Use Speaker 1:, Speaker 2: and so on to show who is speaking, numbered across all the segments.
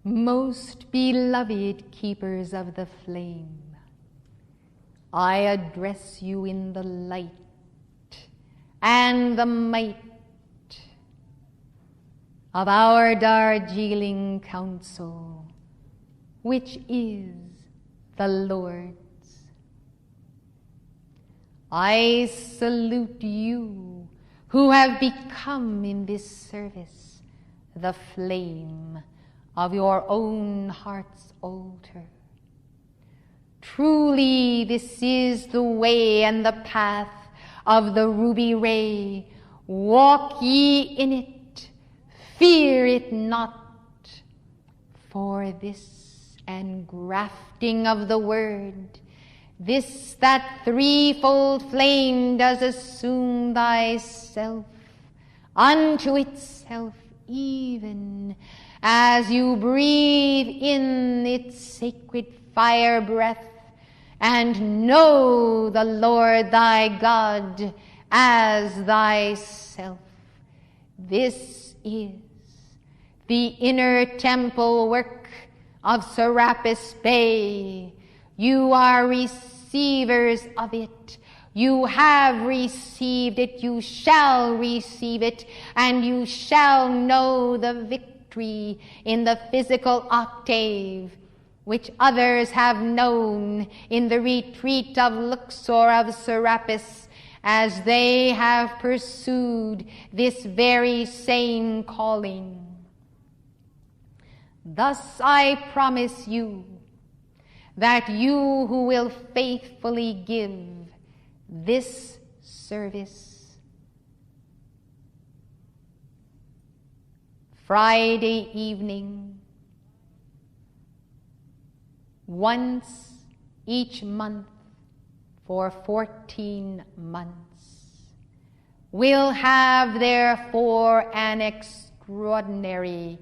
Speaker 1: Most beloved keepers of the flame, I address you in the light and the might of our Darjeeling Council, which is the Lord's. I salute you who have become in this service the flame of your own heart's altar. Truly, this is the way and the path of the ruby ray. Walk ye in it, fear it not, for this engrafting of the word, this that threefold flame does assume thyself unto itself, even as you breathe in its sacred fire breath and know the Lord thy God as thyself. This is the inner temple work of Serapis Bey. You are receivers of it. You have received it, you shall receive it, and you shall know the victory in the physical octave, which others have known in the retreat of Luxor of Serapis, as they have pursued this very same calling. Thus I promise you that you who will faithfully give this service, Friday evening, once each month for 14 months, will have therefore an extraordinary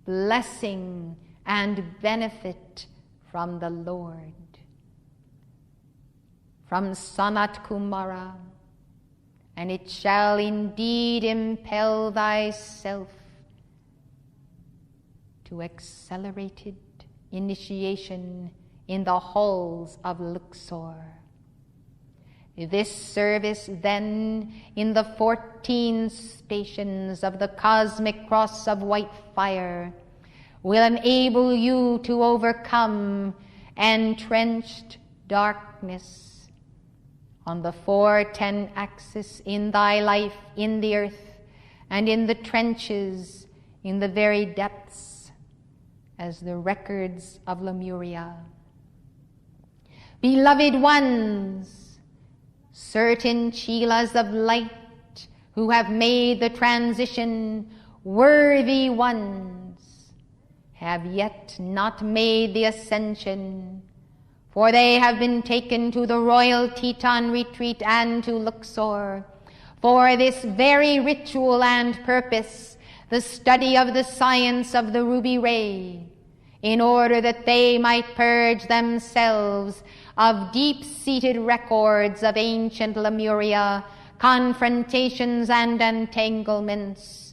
Speaker 1: blessing and benefit from the Lord. From Sanat Kumara, and it shall indeed impel thyself to accelerated initiation in the halls of Luxor. This service then, in the 14 stations of the cosmic cross of white fire, will enable you to overcome entrenched darkness on the 410 axis in thy life, in the earth, and in the trenches, in the very depths, as the records of Lemuria. Beloved ones, certain chelas of light who have made the transition, worthy ones, have yet not made the ascension, for they have been taken to the Royal Teton Retreat and to Luxor for this very ritual and purpose, the study of the science of the ruby ray, in order that they might purge themselves of deep-seated records of ancient Lemuria, confrontations and entanglements,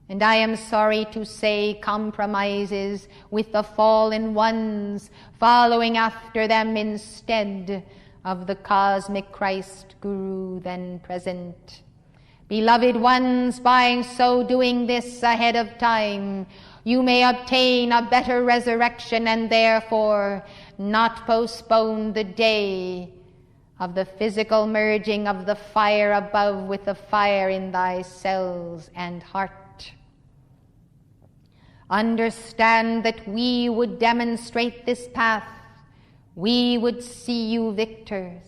Speaker 1: and I am sorry to say compromises with the fallen ones, following after them instead of the cosmic Christ Guru then present. Beloved ones, by so doing this ahead of time, you may obtain a better resurrection and therefore not postpone the day of the physical merging of the fire above with the fire in thy cells and heart. Understand that we would demonstrate this path. We would see you victors.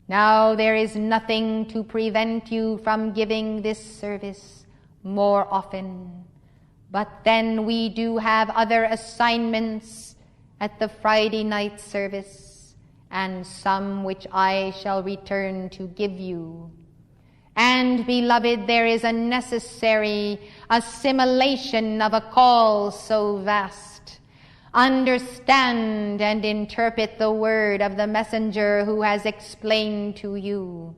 Speaker 1: Now there is nothing to prevent you from giving this service more often, but then we do have other assignments at the Friday night service, and some which I shall return to give you. And, beloved, there is a necessary assimilation of a call so vast. Understand and interpret the word of the messenger who has explained to you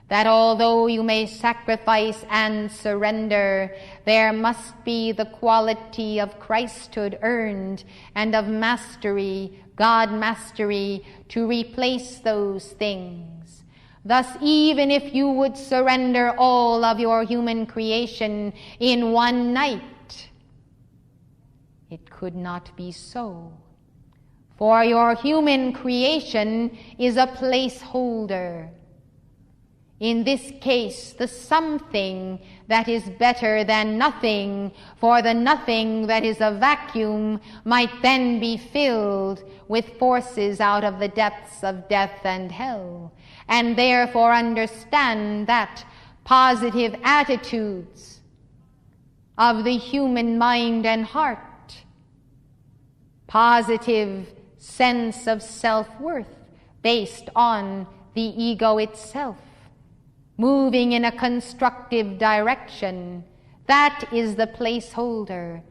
Speaker 1: that although you may sacrifice and surrender, there must be the quality of Christhood earned and of mastery, God mastery, to replace those things. Thus, even if you would surrender all of your human creation in one night, it could not be so. For your human creation is a placeholder. In this case, the something that is better than nothing, for the nothing that is a vacuum might then be filled with forces out of the depths of death and hell, and therefore understand that positive attitudes of the human mind and heart, positive sense of self-worth based on the ego itself, moving in a constructive direction, that is the placeholder.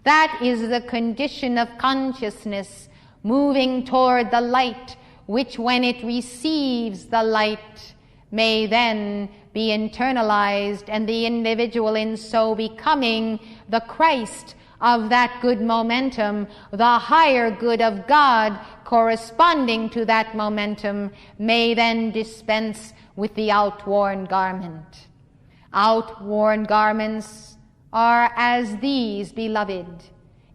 Speaker 1: That is the condition of consciousness moving toward the light, which when it receives the light may then be internalized, and the individual in so becoming the Christ of that good momentum, the higher good of God corresponding to that momentum, may then dispense with the outworn garment. Outworn garments are as these, beloved.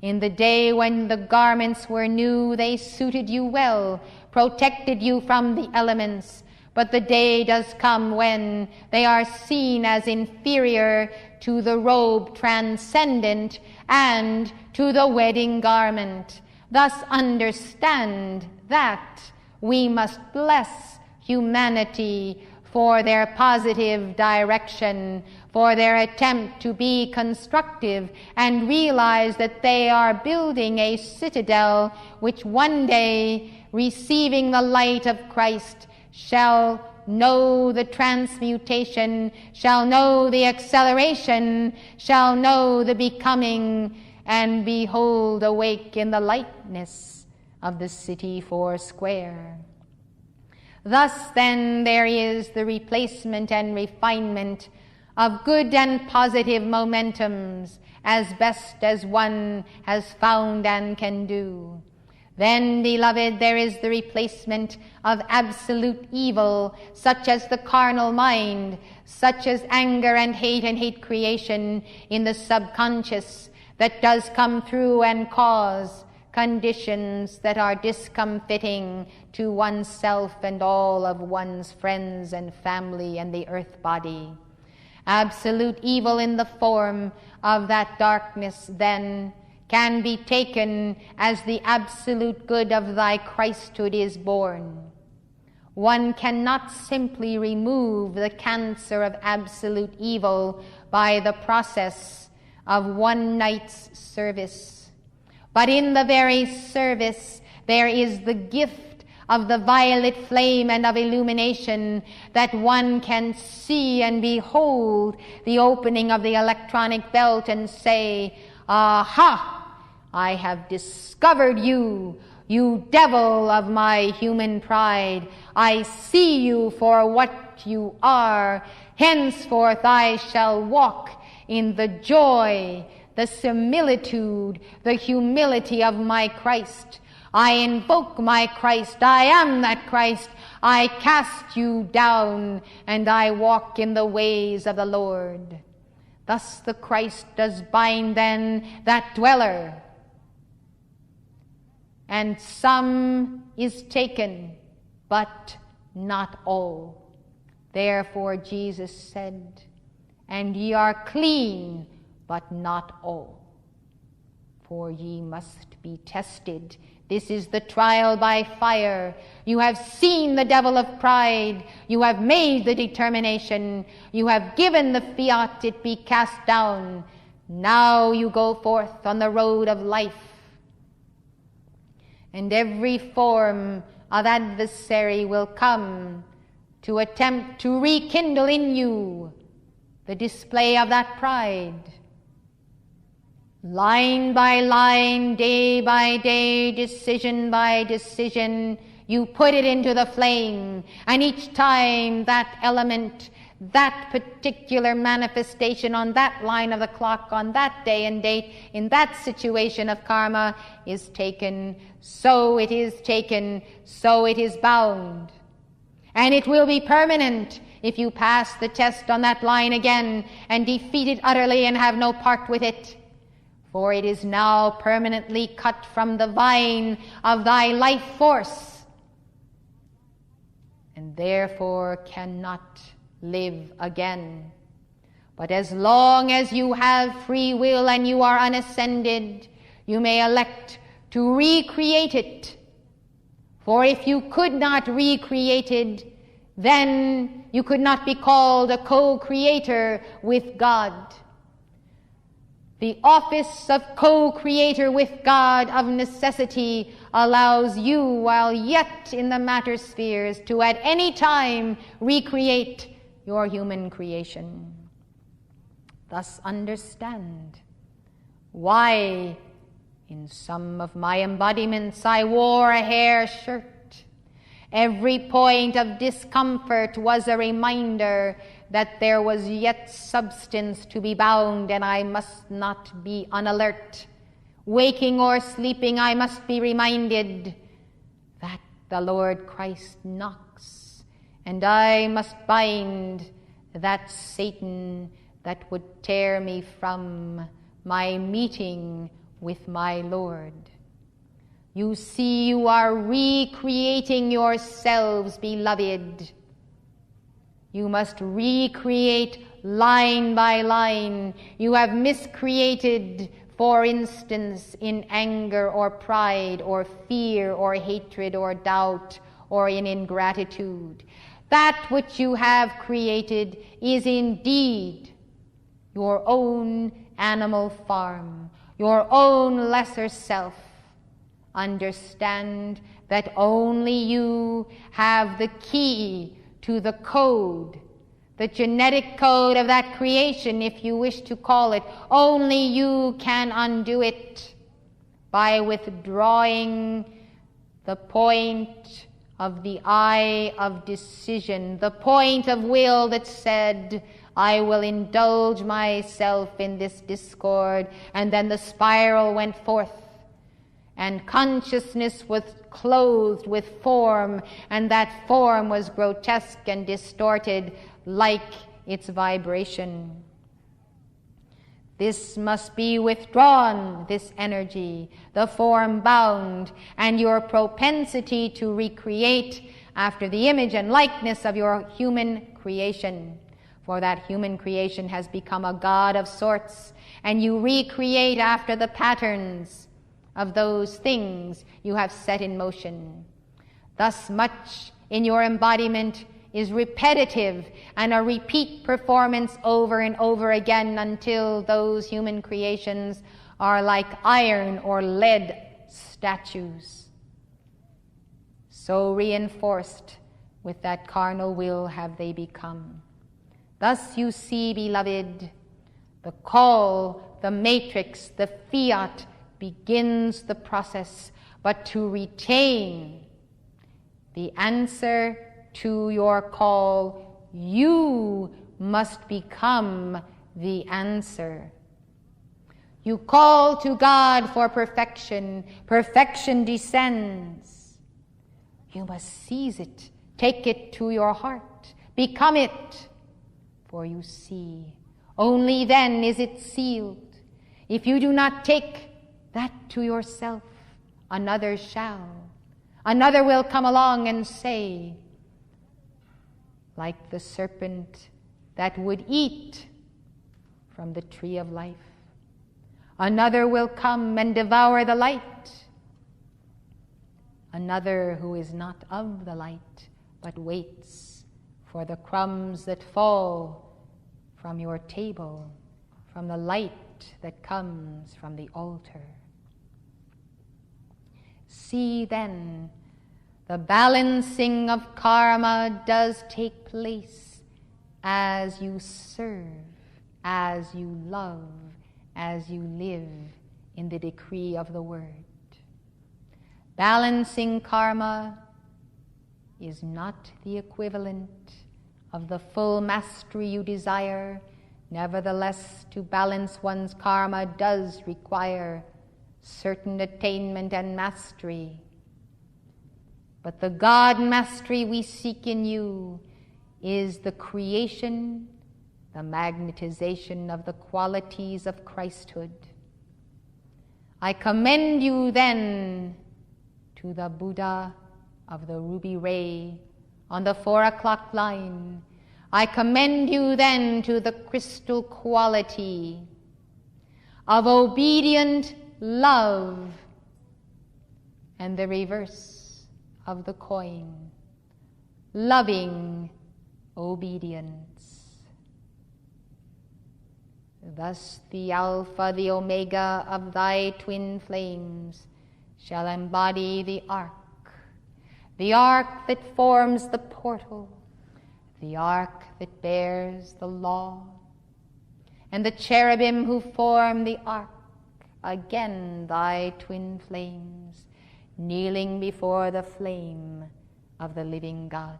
Speaker 1: In the day when the garments were new, they suited you well, protected you from the elements. But the day does come when they are seen as inferior to the robe transcendent and to the wedding garment. Thus understand that we must bless humanity for their positive direction, for their attempt to be constructive, and realize that they are building a citadel which one day, receiving the light of Christ, shall know the transmutation, shall know the acceleration, shall know the becoming, and behold, awake in the likeness of the city foursquare. Thus, then, there is the replacement and refinement of good and positive momentums as best as one has found and can do. Then, beloved, there is the replacement of absolute evil, such as the carnal mind, such as anger and hate creation in the subconscious, that does come through and cause conditions that are discomfiting to oneself and all of one's friends and family and the earth body. Absolute evil in the form of that darkness, then, can be taken as the absolute good of thy Christhood is born. One cannot simply remove the cancer of absolute evil by the process of one night's service. But in the very service, there is the gift of the violet flame and of illumination, that one can see and behold the opening of the electronic belt and say, "Aha! I have discovered you, you devil of my human pride. I see you for what you are. Henceforth I shall walk in the joy, the similitude, the humility of my Christ. I invoke my Christ. I am that Christ. I cast you down, and I walk in the ways of the Lord." Thus the Christ does bind then that dweller, and some is taken, but not all. Therefore Jesus said, "And ye are clean, but not all. For ye must be tested. This is the trial by fire. You have seen the devil of pride. You have made the determination. You have given the fiat it be cast down. Now you go forth on the road of life. And every form of adversary will come to attempt to rekindle in you the display of that pride. Line by line, day by day, decision by decision, you put it into the flame, and each time that element, that particular manifestation on that line of the clock, on that day and date, in that situation of karma is taken, so it is taken, so it is bound. And it will be permanent if you pass the test on that line again and defeat it utterly and have no part with it. For it is now permanently cut from the vine of thy life force, and therefore cannot live again. But as long as you have free will and you are unascended, you may elect to recreate it. For if you could not recreate it, then you could not be called a co-creator with God. The office of co-creator with God of necessity allows you, while yet in the matter spheres, to at any time recreate your human creation. Thus understand why in some of my embodiments I wore a hair shirt. Every point of discomfort was a reminder that there was yet substance to be bound, and I must not be unalert. Waking or sleeping, I must be reminded that the Lord Christ knocks, and I must bind that Satan that would tear me from my meeting with my Lord. You see, you are recreating yourselves, beloved. You must recreate line by line. You have miscreated, for instance, in anger or pride or fear or hatred or doubt or in ingratitude. That which you have created is indeed your own animal form, your own lesser self. Understand that only you have the key to the code, the genetic code of that creation, if you wish to call it. Only you can undo it by withdrawing the point of the eye of decision, the point of will that said, I will indulge myself in this discord. And then the spiral went forth, and consciousness was clothed with form, and that form was grotesque and distorted like its vibration. This must be withdrawn, this energy, the form bound, and your propensity to recreate after the image and likeness of your human creation. For that human creation has become a god of sorts, and you recreate after the patterns of those things you have set in motion. Thus much in your embodiment is repetitive and a repeat performance over and over again until those human creations are like iron or lead statues. So reinforced with that carnal will have they become. Thus you see, beloved, the call, the matrix, the fiat begins the process, but to retain the answer to your call, you must become the answer. You call to God for perfection. Perfection descends. You must seize it, take it to your heart, become it, for you see, only then is it sealed. If you do not take that to yourself, another shall. Another will come along and say, like the serpent that would eat from the tree of life, another will come and devour the light. Another who is not of the light, but waits for the crumbs that fall from your table, from the light that comes from the altar. See then, the balancing of karma does take place as you serve, as you love, as you live in the decree of the word. Balancing karma is not the equivalent of the full mastery you desire. Nevertheless, to balance one's karma does require certain attainment and mastery. But the God mastery we seek in you is the creation, the magnetization of the qualities of Christhood. I commend you then to the Buddha of the ruby ray on the 4 o'clock line. I commend you then to the crystal quality of obedient love and the reverse of the coin, loving obedience. Thus the Alpha, the Omega of thy twin flames shall embody the ark that forms the portal, the ark that bears the law, and the cherubim who form the ark, again thy twin flames, kneeling before the flame of the living God.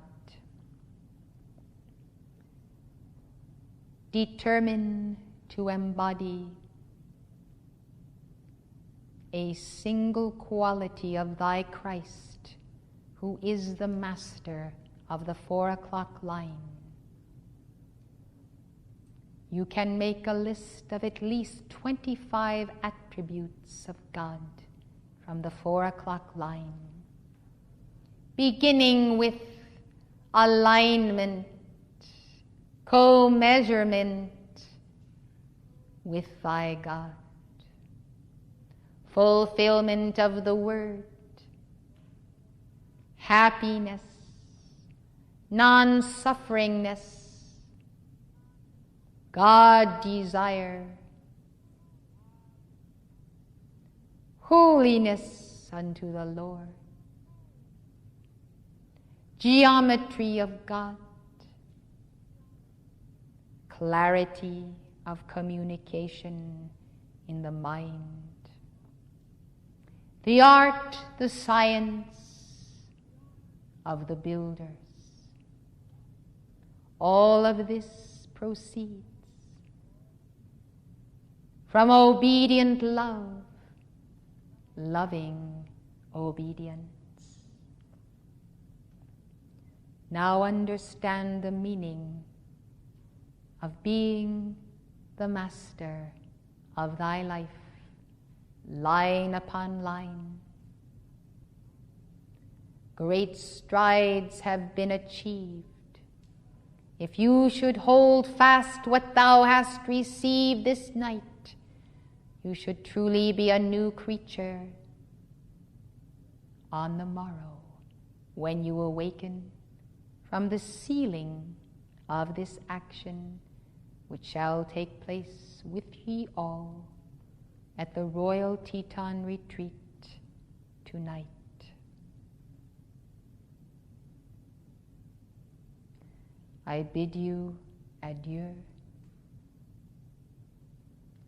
Speaker 1: Determine to embody a single quality of thy Christ, who is the master of the 4 o'clock line. You can make a list of at least 25 attributes of God from the 4 o'clock line, beginning with alignment, co-measurement with thy God, fulfillment of the word, happiness, non-sufferingness, God desire, holiness unto the Lord, geometry of God, clarity of communication in the mind, the art, the science of the builders. All of this proceeds from obedient love, loving obedience. Now understand the meaning of being the master of thy life, line upon line. Great strides have been achieved. If you should hold fast what thou hast received this night, you should truly be a new creature on the morrow when you awaken from the sealing of this action, which shall take place with ye all at the Royal Teton Retreat tonight. I bid you adieu.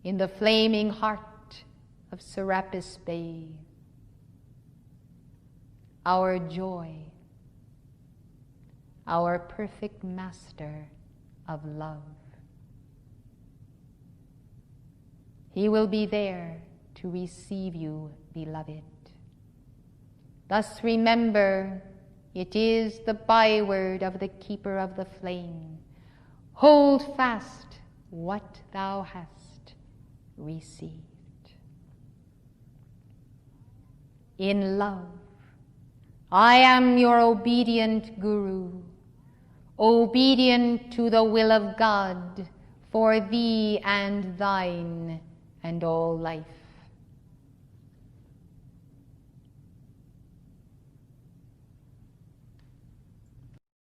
Speaker 1: In the flaming heart of Serapis Bay, our joy, our perfect master of love. He will be there to receive you, beloved. Thus remember, it is the byword of the keeper of the flame. Hold fast what thou hast received. In love, I am your obedient Guru, obedient to the will of God for thee and thine and all life.